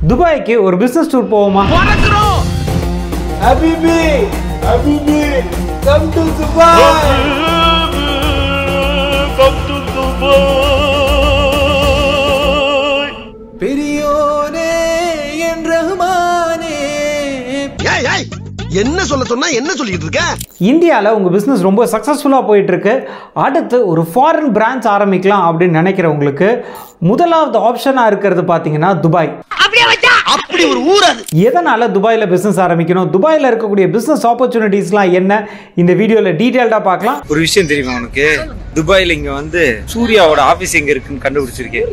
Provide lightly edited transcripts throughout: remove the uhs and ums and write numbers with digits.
துபாய்க்கு ஒரு business tour போவோமா? Habibi, Habibi, come to Dubai. Come to Dubai. பெரியோனே என் ரஹ்மானே. ஏய் என்ன சொன்னா என்ன சொல்லிட்டு இருக்க? இந்தியாவில் உங்கள் பிஸ்னஸ் ரொம்ப சக்ஸஸ்ஃபுல்லாக போயிட்டுருக்கு. அடுத்து ஒரு ஃபாரின் பிரான்ச் ஆரம்பிக்கலாம் அப்படின்னு நினைக்கிறவங்களுக்கு முதலாவது ஆப்ஷனாக இருக்கிறது பார்த்தீங்கன்னா துபாய். அப்படி ஒரு ஊர் அது. எதனால துபாயில் பிஸ்னஸ் ஆரம்பிக்கணும், துபாயில் இருக்கக்கூடிய பிஸ்னஸ் ஆப்பர்ச்சுனிட்டிஸ்லாம் என்ன, இந்த வீடியோவில் டீட்டெயில்டாக பார்க்கலாம். ஒரு விஷயம் தெரியுமா உனக்கு? துபாயில் இங்கே வந்து சூர்யாவோட ஆஃபீஸ் எங்கே இருக்குன்னு கண்டுபிடிச்சிருக்கேன்.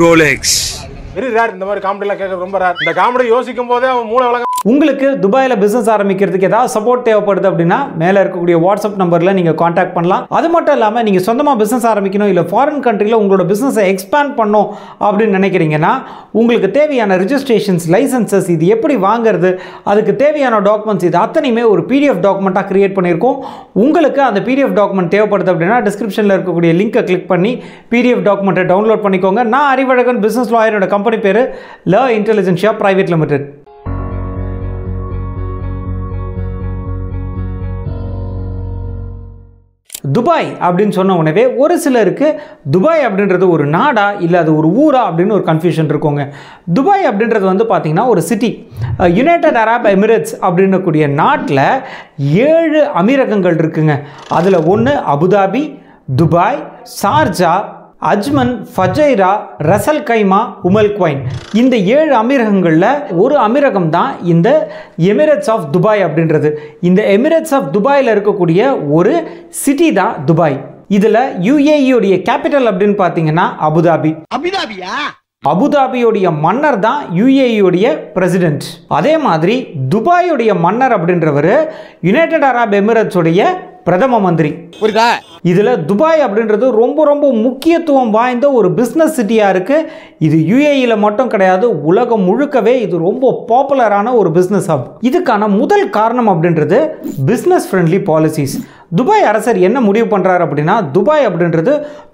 ரோலெக்ஸ். வெரி ரேர் இந்த மாதிரி காமெடிலாம் கேட்க ரொம்ப ரேர். இந்த காமெடி யோசிக்கும் போதே அவன் மூளை வளங்க. உங்களுக்கு துபாயில் பிஸ்னஸ் ஆரம்பிக்கிறதுக்கு ஏதாவது சப்போர்ட் தேவைப்படுது அப்படின்னா மேலே இருக்கக்கூடிய வாட்ஸ்அப் நம்பரில் நீங்கள் காண்டாக்ட் பண்ணலாம். அது மட்டும் இல்லாமல் நீங்கள் சொந்தமாக பிஸ்னஸ் ஆரம்பிக்கணும், இல்லை ஃபாரின் கண்ட்ரியில் உங்களோட பிஸ்னஸை எக்ஸ்பேண்ட் பண்ணணும் அப்படின்னு நினைக்கிறீங்கன்னா உங்களுக்கு தேவையான ரிஜிஸ்ட்ரேஷன்ஸ், லைசன்சஸ், இது எப்படி வாங்குறது, அதுக்கு தேவையான டாக்குமெண்ட்ஸ், இது அத்தனையுமே ஒரு பிடிஎஃப் டாக்குமெண்ட்டாக கிரியேட் பண்ணியிருக்கோம். உங்களுக்கு அந்த பிடிஎஃப் டாக்குமெண்ட் தேவைப்படுது அப்படின்னா டிஸ்கிரிப்ஷனில் இருக்கக்கூடிய லிங்கை கிளிக் பண்ணி பிடிஎஃப் டாக்குமெண்ட்டை டவுன்லோட் பண்ணிக்கோங்க. நான் அறிவழகன், பிஸ்னஸ் லாயரோட கம்பெனி பேர் ல இன்டெலிஜென்ஷியா பிரைவேட் லிமிடெட். துபாய் அப்படின்னு சொன்ன உடனே ஒரு சிலருக்கு துபாய் அப்படின்றது ஒரு நாடா இல்லை அது ஒரு ஊரா அப்படின்னு ஒரு கன்ஃபியூஷன் இருக்குங்க. துபாய் அப்படின்றது வந்து பார்த்திங்கன்னா ஒரு சிட்டி. யுனைடெட் அரப் எமிரேட்ஸ் அப்படின்னக்கூடிய நாட்டில் 7 அமீரகங்கள் இருக்குங்க. அதில் ஒன்று Abu Dhabi, Dubai, Sharjah, Ajman, Fujairah, Ras al Khaimah, Umm al Quwain. இந்த 7 அமீரகங்களில் ஒரு அமீரகம் தான் இந்த எமிரேட்ஸ் ஆஃப் துபாய் அப்படின்றது. இந்த எமிரேட்ஸ் ஆஃப் துபாயில் இருக்கக்கூடிய ஒரு சிட்டி தான் துபாய். இதில் யுஏஇயோடைய கேபிட்டல் அப்படின்னு பார்த்தீங்கன்னா அபுதாபி. அபுதாபியோடைய மன்னர் தான் யுஏஇயோடைய பிரசிடென்ட். அதே மாதிரி துபாயோடைய மன்னர் அப்படின்றவர் யுனைடெட் அரப் எமிரேட்ஸோடைய பிரதம மந்திரி. புரியுதா? இதில் துபாய் அப்படின்றது ரொம்ப ரொம்ப முக்கியத்துவம் வாய்ந்த ஒரு பிஸ்னஸ் சிட்டியாக இருக்குது. இது யுஏஇயில் மட்டும் கிடையாது, உலகம் முழுக்கவே இது ரொம்ப பாப்புலரான ஒரு பிஸ்னஸ் ஹப். இதுக்கான முதல் காரணம் அப்படின்றது பிஸ்னஸ் ஃப்ரெண்ட்லி பாலிசிஸ். துபாய் அரசர் என்ன முடிவு பண்ணுறாரு அப்படின்னா துபாய் அப்படின்றது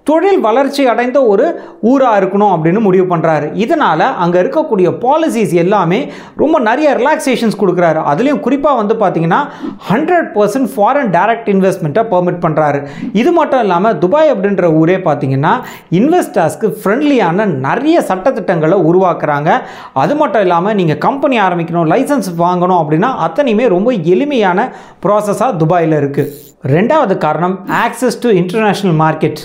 தொழில் வளர்ச்சி அடைந்த ஒரு ஊராக இருக்கணும் அப்படின்னு முடிவு பண்ணுறாரு. இதனால் அங்கே இருக்கக்கூடிய பாலிசிஸ் எல்லாமே ரொம்ப நிறைய ரிலாக்ஸேஷன்ஸ் கொடுக்குறாரு. அதுலேயும் குறிப்பாக வந்து பார்த்தீங்கன்னா 100% ஃபாரின் டைரக்ட் இன்வெஸ்ட்மெண்ட்டை பெர்மிட் பண்ணுறாரு. இது மட்டும் இல்லாமல் துபாய் அப்படின்ற ஊரே பார்த்தீங்கன்னா இன்வெஸ்டர்ஸ்க்கு ஃப்ரெண்ட்லியான நிறைய சட்டத்திட்டங்களை உருவாக்குறாங்க. அது மட்டும் இல்லாமல் நீங்கள் கம்பெனி ஆரம்பிக்கணும், லைசன்ஸ் வாங்கணும் அப்படின்னா அத்தனையுமே ரொம்ப எளிமையான ப்ராசஸாக துபாயில் இருக்குது. ரெண்டாவது காரணம் access to international market.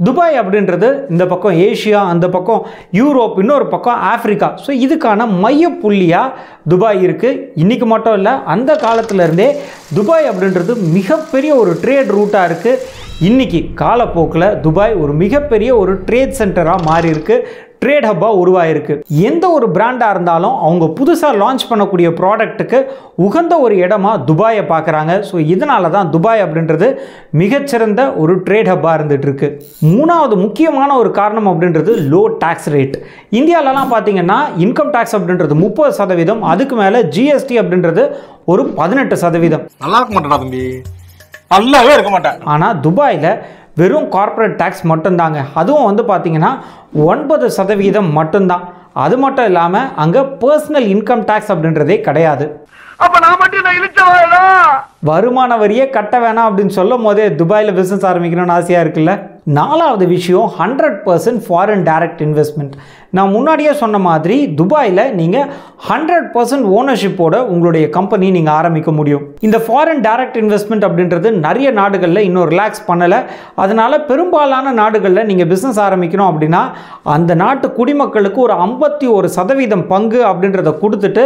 Dubai அப்படின்றது இந்த பக்கம் ஏஷியா, அந்த பக்கம் யூரோப், இன்னொரு பக்கம் ஆஃப்ரிக்கா. ஸோ இதுக்கான மையப்புள்ளியாக துபாய் இருக்குது. இன்றைக்கி மட்டும் இல்லை, அந்த காலத்திலேருந்தே துபாய் அப்படின்றது மிகப்பெரிய ஒரு ட்ரேட் ரூட்டாக இருக்குது. இன்றைக்கி காலப்போக்கில் துபாய் ஒரு மிகப்பெரிய ஒரு ட்ரேட் சென்டராக மாறி இருக்குது, ட்ரேட் ஹப்பாக உருவாயிருக்கு. எந்த ஒரு பிராண்டாக இருந்தாலும் அவங்க புதுசாக லான்ச் பண்ணக்கூடிய ப்ராடக்ட்டுக்கு உகந்த ஒரு இடமா துபாயை பார்க்குறாங்க. ஸோ இதனால தான் துபாய் அப்படின்றது மிகச்சிறந்த ஒரு ட்ரேட் ஹப்பாக இருந்துகிட்டு இருக்கு. மூணாவது முக்கியமான ஒரு காரணம் அப்படின்றது லோ டேக்ஸ் ரேட். இந்தியாவிலலாம் பார்த்தீங்கன்னா இன்கம் டேக்ஸ் அப்படின்றது 30%, அதுக்கு மேலே ஜிஎஸ்டி அப்படின்றது ஒரு 18%. நல்லா இருக்க மாட்டேடா தம்பி, நல்லாவே இருக்க மாட்டேன். ஆனால் துபாயில் வெறும் கார்ப்பரேட் டேக்ஸ் மட்டும்தாங்க. அதுவும் வந்து பார்த்தீங்கன்னா 9% மட்டும்தான். அது மட்டும் இல்லாமல் அங்கே பர்சனல் இன்கம் டேக்ஸ் அப்படின்றதே கிடையாது. வருமான வரியே கட்ட வேணாம் அப்படின்னு சொல்லும் போதே துபாயில் பிஸ்னஸ் ஆரம்பிக்கணும்னு ஆசையாக இருக்குல்ல. நாலாவது விஷயம் 100% ஃபாரின் டைரக்ட் இன்வெஸ்ட்மெண்ட். நான் முன்னாடியே சொன்ன மாதிரி துபாயில் நீங்கள் 100% ஓனர்ஷிப்போட உங்களுடைய கம்பெனி நீங்கள் ஆரம்பிக்க முடியும். இந்த ஃபாரின் டைரக்ட் இன்வெஸ்ட்மெண்ட் அப்படின்றது நிறைய நாடுகளில் இன்னும் ரிலாக்ஸ் பண்ணலை. அதனால் பெரும்பாலான நாடுகளில் நீங்கள் பிஸ்னஸ் ஆரம்பிக்கணும் அப்படின்னா அந்த நாட்டு குடிமக்களுக்கு ஒரு 51% பங்கு அப்படின்றத கொடுத்துட்டு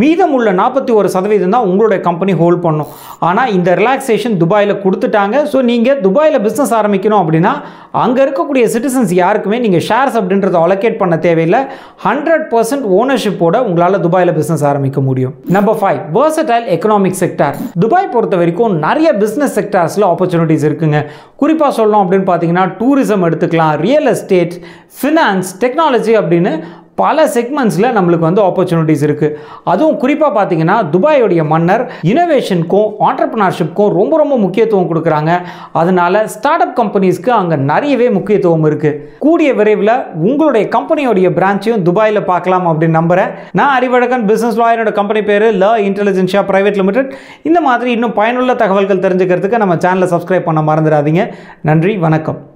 மீதம் உள்ள 41% தான் உங்களுடைய கம்பெனி ஹோல்ட் பண்ணும். ஆனால் இந்த ரிலாக்ஸேஷன் துபாயில் கொடுத்துட்டாங்க. ஸோ நீங்கள் துபாயில் பிஸ்னஸ் ஆரம்பிக்கணும் அப்படின்னா அங்கே இருக்கக்கூடிய சிட்டிசன்ஸ் யாருக்குமே நீங்கள் ஷேர்ஸ் அப்படின்றத அலோகேட் பண்ண தேவையில்லை. 100% ஓனர்ஷிப்போட உங்களால் துபாயில் பிஸ்னஸ் ஆரம்பிக்க முடியும். Number 5, versatile economic sector. Dubai பொறுத்த வரைக்கும் நிறைய பிஸ்னஸ் செக்டார்ஸில் ஆப்பர்ச்சுனிட்டிஸ் இருக்குங்க. குறிப்பாக சொல்லணும் அப்படின்னு பார்த்தீங்கன்னா டூரிசம் எடுத்துக்கலாம், ரியல் எஸ்டேட், ஃபினான்ஸ், டெக்னாலஜி அப்படின்னு பல செக்மெண்ட்ஸில் நம்மளுக்கு வந்து ஆப்பர்ச்சுனிட்டிஸ் இருக்குது. அதுவும் குறிப்பாக பார்த்தீங்கன்னா துபாயோடைய மன்னர் இனோவேஷனுக்கும் ஆண்டர்பிரினர்ஷிப்க்கும் ரொம்ப ரொம்ப முக்கியத்துவம் கொடுக்குறாங்க. அதனால ஸ்டார்ட் அப் கம்பெனிஸ்க்கு அங்கே நிறையவே முக்கியத்துவம் இருக்குது. கூடிய விரைவில் உங்களுடைய கம்பெனியோடைய பிரான்ச்சையும் துபாயில் பார்க்கலாம் அப்படின்னு நம்புகிறேன். நான் அறிவழகன், பிஸ்னஸ் லாயரோட கம்பெனி பேர் ல இன்டெலிஜென்ஷியா பிரைவேட் லிமிடெட். இந்த மாதிரி இன்னும் பயனுள்ள தகவல்கள் தெரிஞ்சுக்கிறதுக்கு நம்ம சேனலை சப்ஸ்கிரைப் பண்ண மறந்துடாதீங்க. நன்றி, வணக்கம்.